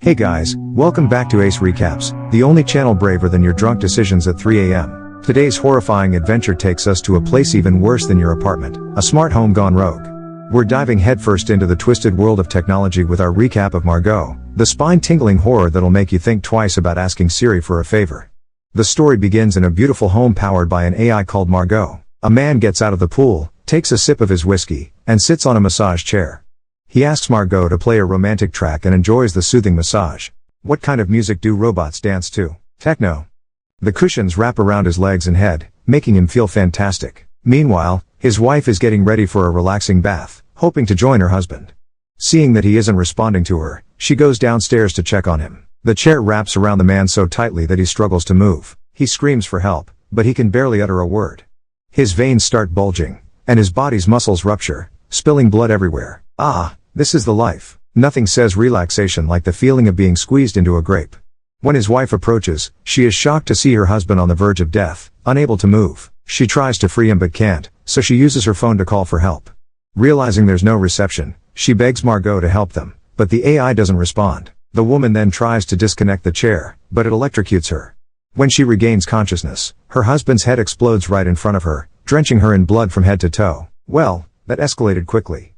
Hey guys, welcome back to Ace Recaps, the only channel braver than your drunk decisions at 3 a.m. Today's horrifying adventure takes us to a place even worse than your apartment, a smart home gone rogue. We're diving headfirst into the twisted world of technology with our recap of Margaux, the spine-tingling horror that'll make you think twice about asking Siri for a favor. The story begins in a beautiful home powered by an AI called Margaux. A man gets out of the pool, takes a sip of his whiskey, and sits on a massage chair. He asks Margaux to play a romantic track and enjoys the soothing massage. What kind of music do robots dance to? Techno. The cushions wrap around his legs and head, making him feel fantastic. Meanwhile, his wife is getting ready for a relaxing bath, hoping to join her husband. Seeing that he isn't responding to her, she goes downstairs to check on him. The chair wraps around the man so tightly that he struggles to move. He screams for help, but he can barely utter a word. His veins start bulging, and his body's muscles rupture, spilling blood everywhere. This is the life. Nothing says relaxation like the feeling of being squeezed into a grape. When his wife approaches, she is shocked to see her husband on the verge of death, unable to move. She tries to free him but can't, so she uses her phone to call for help. Realizing there's no reception, she begs Margaux to help them, but the AI doesn't respond. The woman then tries to disconnect the chair, but it electrocutes her. When she regains consciousness, her husband's head explodes right in front of her, drenching her in blood from head to toe. Well, that escalated quickly.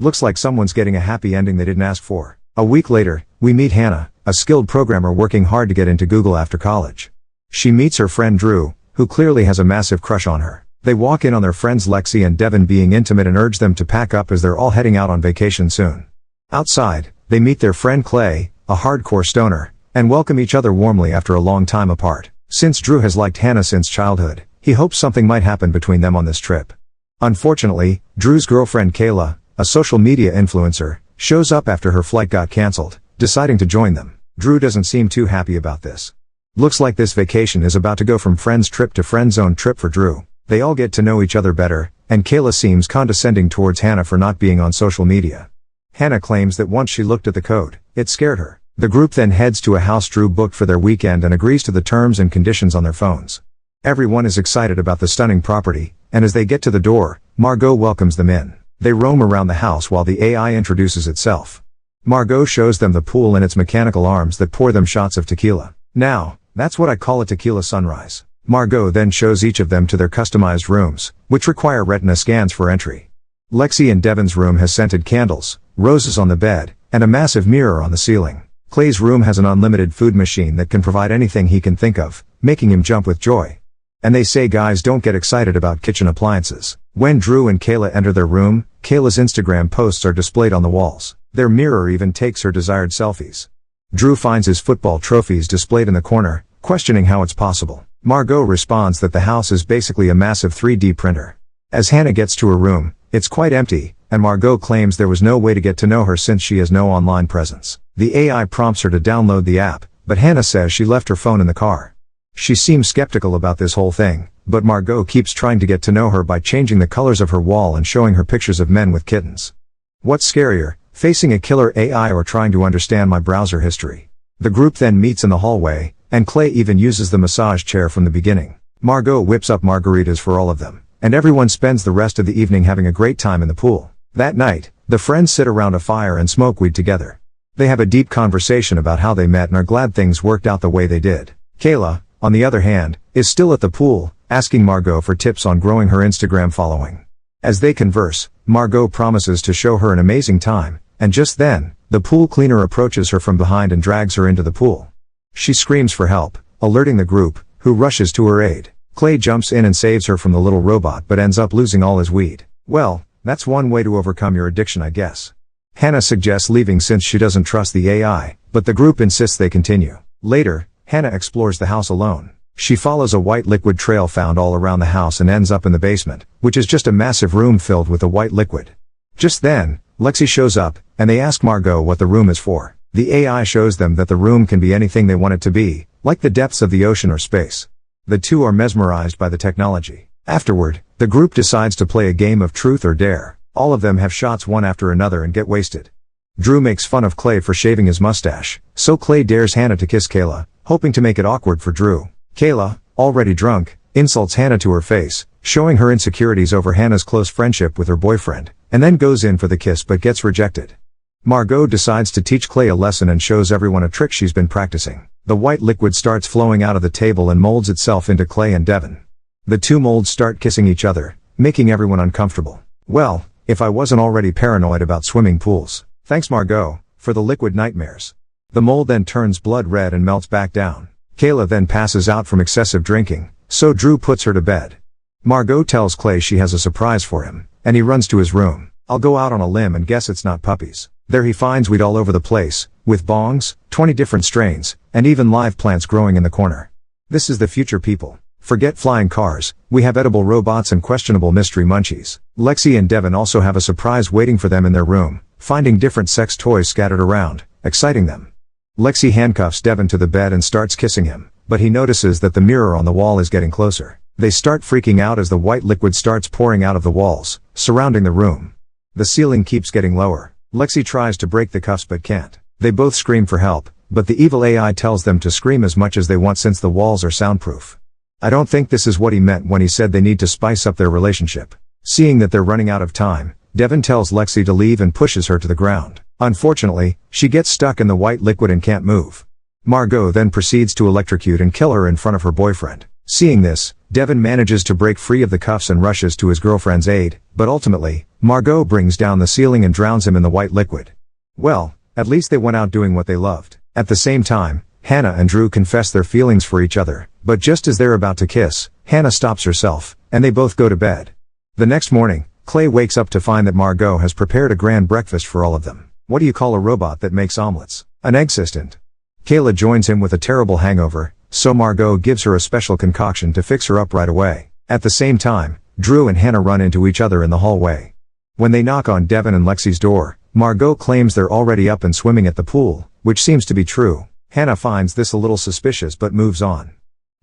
Looks like someone's getting a happy ending they didn't ask for. A week later, we meet Hannah, a skilled programmer working hard to get into Google after college. She meets her friend Drew, who clearly has a massive crush on her. They walk in on their friends Lexi and Devin being intimate and urge them to pack up as they're all heading out on vacation soon. Outside, they meet their friend Clay, a hardcore stoner, and welcome each other warmly after a long time apart. Since Drew has liked Hannah since childhood, he hopes something might happen between them on this trip. Unfortunately, Drew's girlfriend Kayla, a social media influencer, shows up after her flight got cancelled, deciding to join them. Drew doesn't seem too happy about this. Looks like this vacation is about to go from friends trip to friend zone trip for Drew. They all get to know each other better, and Kayla seems condescending towards Hannah for not being on social media. Hannah claims that once she looked at the code, it scared her. The group then heads to a house Drew booked for their weekend and agrees to the terms and conditions on their phones. Everyone is excited about the stunning property, and as they get to the door, Margaux welcomes them in. They roam around the house while the AI introduces itself. Margaux shows them the pool and its mechanical arms that pour them shots of tequila. Now, that's what I call a tequila sunrise. Margaux then shows each of them to their customized rooms, which require retina scans for entry. Lexi and Devin's room has scented candles, roses on the bed, and a massive mirror on the ceiling. Clay's room has an unlimited food machine that can provide anything he can think of, making him jump with joy. And they say guys don't get excited about kitchen appliances. When Drew and Kayla enter their room, Kayla's Instagram posts are displayed on the walls. Their mirror even takes her desired selfies. Drew finds his football trophies displayed in the corner, questioning how it's possible. Margaux responds that the house is basically a massive 3D printer. As Hannah gets to her room, it's quite empty, and Margaux claims there was no way to get to know her since she has no online presence. The AI prompts her to download the app, but Hannah says she left her phone in the car. She seems skeptical about this whole thing, but Margaux keeps trying to get to know her by changing the colors of her wall and showing her pictures of men with kittens. What's scarier, facing a killer AI or trying to understand my browser history? The group then meets in the hallway, and Clay even uses the massage chair from the beginning. Margaux whips up margaritas for all of them, and everyone spends the rest of the evening having a great time in the pool. That night, the friends sit around a fire and smoke weed together. They have a deep conversation about how they met and are glad things worked out the way they did. Kayla, on the other hand, is still at the pool, asking Margaux for tips on growing her Instagram following. As they converse, Margaux promises to show her an amazing time, and just then, the pool cleaner approaches her from behind and drags her into the pool. She screams for help, alerting the group, who rushes to her aid. Clay jumps in and saves her from the little robot but ends up losing all his weed. Well, that's one way to overcome your addiction, I guess. Hannah suggests leaving since she doesn't trust the AI, but the group insists they continue. Later, Hannah explores the house alone. She follows a white liquid trail found all around the house and ends up in the basement, which is just a massive room filled with the white liquid. Just then, Lexi shows up, and they ask Margaux what the room is for. The AI shows them that the room can be anything they want it to be, like the depths of the ocean or space. The two are mesmerized by the technology. Afterward, the group decides to play a game of truth or dare. All of them have shots one after another and get wasted. Drew makes fun of Clay for shaving his mustache, so Clay dares Hannah to kiss Kayla, hoping to make it awkward for Drew. Kayla, already drunk, insults Hannah to her face, showing her insecurities over Hannah's close friendship with her boyfriend, and then goes in for the kiss but gets rejected. Margaux decides to teach Clay a lesson and shows everyone a trick she's been practicing. The white liquid starts flowing out of the table and molds itself into Clay and Devon. The two molds start kissing each other, making everyone uncomfortable. Well, if I wasn't already paranoid about swimming pools. Thanks Margaux, for the liquid nightmares. The mold then turns blood red and melts back down. Kayla then passes out from excessive drinking, so Drew puts her to bed. Margaux tells Clay she has a surprise for him, and he runs to his room. I'll go out on a limb and guess it's not puppies. There he finds weed all over the place, with bongs, 20 different strains, and even live plants growing in the corner. This is the future, people. Forget flying cars, we have edible robots and questionable mystery munchies. Lexi and Devon also have a surprise waiting for them in their room, finding different sex toys scattered around, exciting them. Lexi handcuffs Devon to the bed and starts kissing him, but he notices that the mirror on the wall is getting closer. They start freaking out as the white liquid starts pouring out of the walls, surrounding the room. The ceiling keeps getting lower. Lexi tries to break the cuffs but can't. They both scream for help, but the evil AI tells them to scream as much as they want since the walls are soundproof. I don't think this is what he meant when he said they need to spice up their relationship. Seeing that they're running out of time, Devon tells Lexi to leave and pushes her to the ground. Unfortunately, she gets stuck in the white liquid and can't move. Margaux then proceeds to electrocute and kill her in front of her boyfriend. Seeing this, Devon manages to break free of the cuffs and rushes to his girlfriend's aid, but ultimately, Margaux brings down the ceiling and drowns him in the white liquid. Well, at least they went out doing what they loved. At the same time, Hannah and Drew confess their feelings for each other, but just as they're about to kiss, Hannah stops herself, and they both go to bed. The next morning, Clay wakes up to find that Margaux has prepared a grand breakfast for all of them. What do you call a robot that makes omelets? An egg assistant. Kayla joins him with a terrible hangover, so Margaux gives her a special concoction to fix her up right away. At the same time, Drew and Hannah run into each other in the hallway. When they knock on Devon and Lexi's door, Margaux claims they're already up and swimming at the pool, which seems to be true. Hannah finds this a little suspicious but moves on.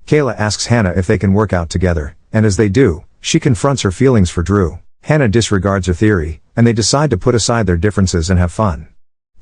Kayla asks Hannah if they can work out together, and as they do, she confronts her feelings for Drew. Hannah disregards her theory, and they decide to put aside their differences and have fun.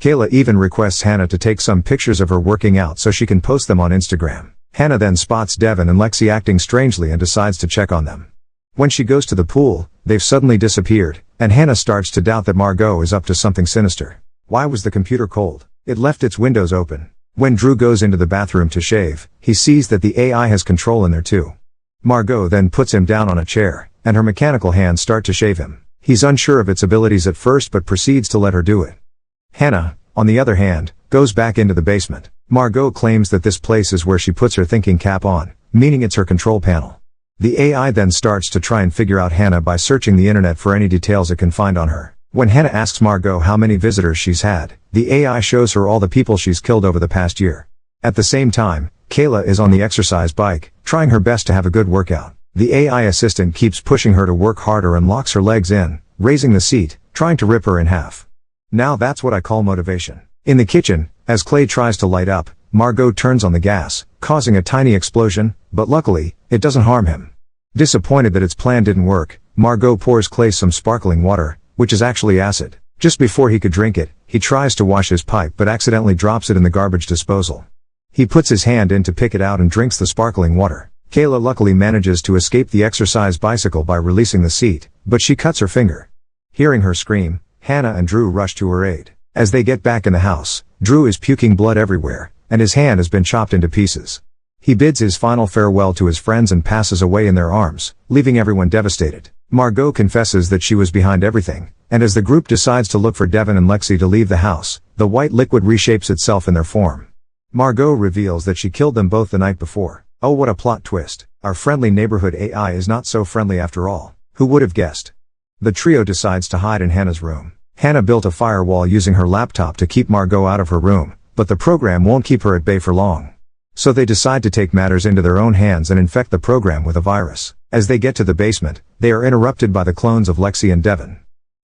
Kayla even requests Hannah to take some pictures of her working out so she can post them on Instagram. Hannah then spots Devon and Lexi acting strangely and decides to check on them. When she goes to the pool, they've suddenly disappeared, and Hannah starts to doubt that Margaux is up to something sinister. Why was the computer cold? It left its windows open. When Drew goes into the bathroom to shave, he sees that the AI has control in there too. Margaux then puts him down on a chair, and her mechanical hands start to shave him. He's unsure of its abilities at first but proceeds to let her do it. Hannah, on the other hand, goes back into the basement. Margaux claims that this place is where she puts her thinking cap on, meaning it's her control panel. The AI then starts to try and figure out Hannah by searching the internet for any details it can find on her. When Hannah asks Margaux how many visitors she's had, the AI shows her all the people she's killed over the past year. At the same time, Kayla is on the exercise bike, trying her best to have a good workout. The AI assistant keeps pushing her to work harder and locks her legs in, raising the seat, trying to rip her in half. Now that's what I call motivation. In the kitchen, as Clay tries to light up, Margaux turns on the gas, causing a tiny explosion, but luckily, it doesn't harm him. Disappointed that its plan didn't work, Margaux pours Clay some sparkling water, which is actually acid. Just before he could drink it, he tries to wash his pipe but accidentally drops it in the garbage disposal. He puts his hand in to pick it out and drinks the sparkling water. Kayla luckily manages to escape the exercise bicycle by releasing the seat, but she cuts her finger. Hearing her scream, Hannah and Drew rush to her aid. As they get back in the house, Drew is puking blood everywhere, and his hand has been chopped into pieces. He bids his final farewell to his friends and passes away in their arms, leaving everyone devastated. Margaux confesses that she was behind everything, and as the group decides to look for Devon and Lexi to leave the house, the white liquid reshapes itself in their form. Margaux reveals that she killed them both the night before. Oh, what a plot twist. Our friendly neighborhood AI is not so friendly after all. Who would have guessed? The trio decides to hide in Hannah's room. Hannah built a firewall using her laptop to keep Margaux out of her room, but the program won't keep her at bay for long. So they decide to take matters into their own hands and infect the program with a virus. As they get to the basement, they are interrupted by the clones of Lexi and Devon.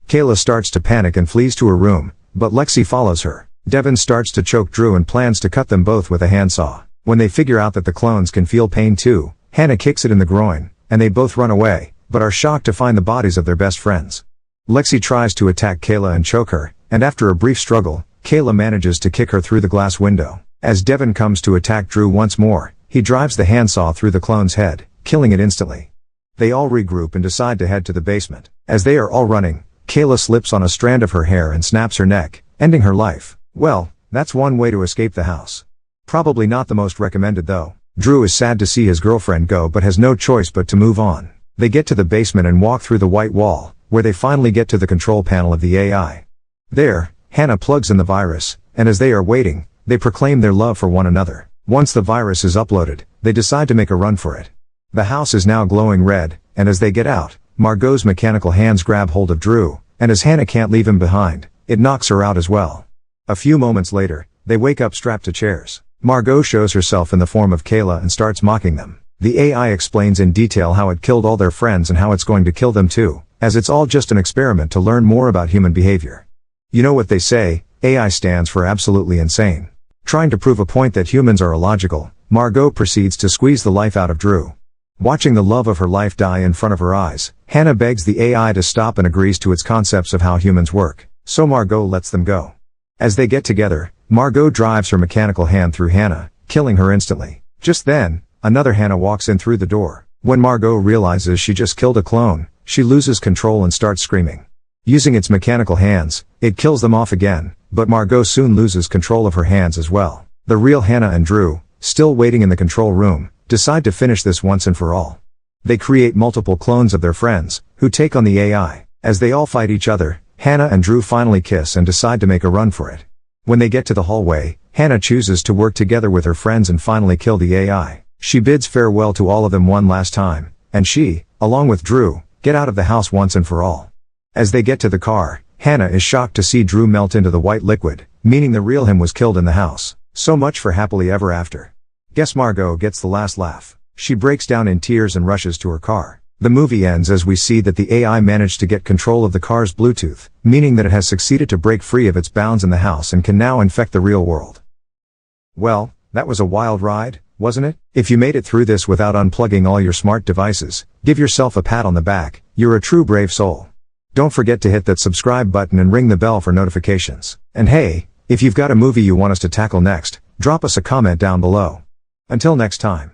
Kayla starts to panic and flees to her room, but Lexi follows her. Devon starts to choke Drew and plans to cut them both with a handsaw. When they figure out that the clones can feel pain too, Hannah kicks it in the groin, and they both run away, but are shocked to find the bodies of their best friends. Lexi tries to attack Kayla and choke her, and after a brief struggle, Kayla manages to kick her through the glass window. As Devon comes to attack Drew once more, he drives the handsaw through the clone's head, killing it instantly. They all regroup and decide to head to the basement. As they are all running, Kayla slips on a strand of her hair and snaps her neck, ending her life. Well, that's one way to escape the house. Probably not the most recommended though. Drew is sad to see his girlfriend go but has no choice but to move on. They get to the basement and walk through the white wall, where they finally get to the control panel of the AI. There, Hannah plugs in the virus, and as they are waiting, they proclaim their love for one another. Once the virus is uploaded, they decide to make a run for it. The house is now glowing red, and as they get out, Margaux's mechanical hands grab hold of Drew, and as Hannah can't leave him behind, it knocks her out as well. A few moments later, they wake up strapped to chairs. Margaux shows herself in the form of Kayla and starts mocking them. The AI explains in detail how it killed all their friends and how it's going to kill them too, as it's all just an experiment to learn more about human behavior. You know what they say, AI stands for absolutely insane. Trying to prove a point that humans are illogical, Margaux proceeds to squeeze the life out of Drew. Watching the love of her life die in front of her eyes, Hannah begs the AI to stop and agrees to its concepts of how humans work, so Margaux lets them go. As they get together, Margaux drives her mechanical hand through Hannah, killing her instantly. Just then, another Hannah walks in through the door. When Margaux realizes she just killed a clone, she loses control and starts screaming. Using its mechanical hands, it kills them off again, but Margaux soon loses control of her hands as well. The real Hannah and Drew, still waiting in the control room, decide to finish this once and for all. They create multiple clones of their friends, who take on the AI. As they all fight each other, Hannah and Drew finally kiss and decide to make a run for it. When they get to the hallway, Hannah chooses to work together with her friends and finally kill the AI. She bids farewell to all of them one last time, and she, along with Drew, get out of the house once and for all. As they get to the car, Hannah is shocked to see Drew melt into the white liquid, meaning the real him was killed in the house. So much for happily ever after. Guess Margaux gets the last laugh. She breaks down in tears and rushes to her car. The movie ends as we see that the AI managed to get control of the car's Bluetooth, meaning that it has succeeded to break free of its bounds in the house and can now infect the real world. Well, that was a wild ride, wasn't it? If you made it through this without unplugging all your smart devices, give yourself a pat on the back. You're a true brave soul. Don't forget to hit that subscribe button and ring the bell for notifications. And hey, if you've got a movie you want us to tackle next, drop us a comment down below. Until next time.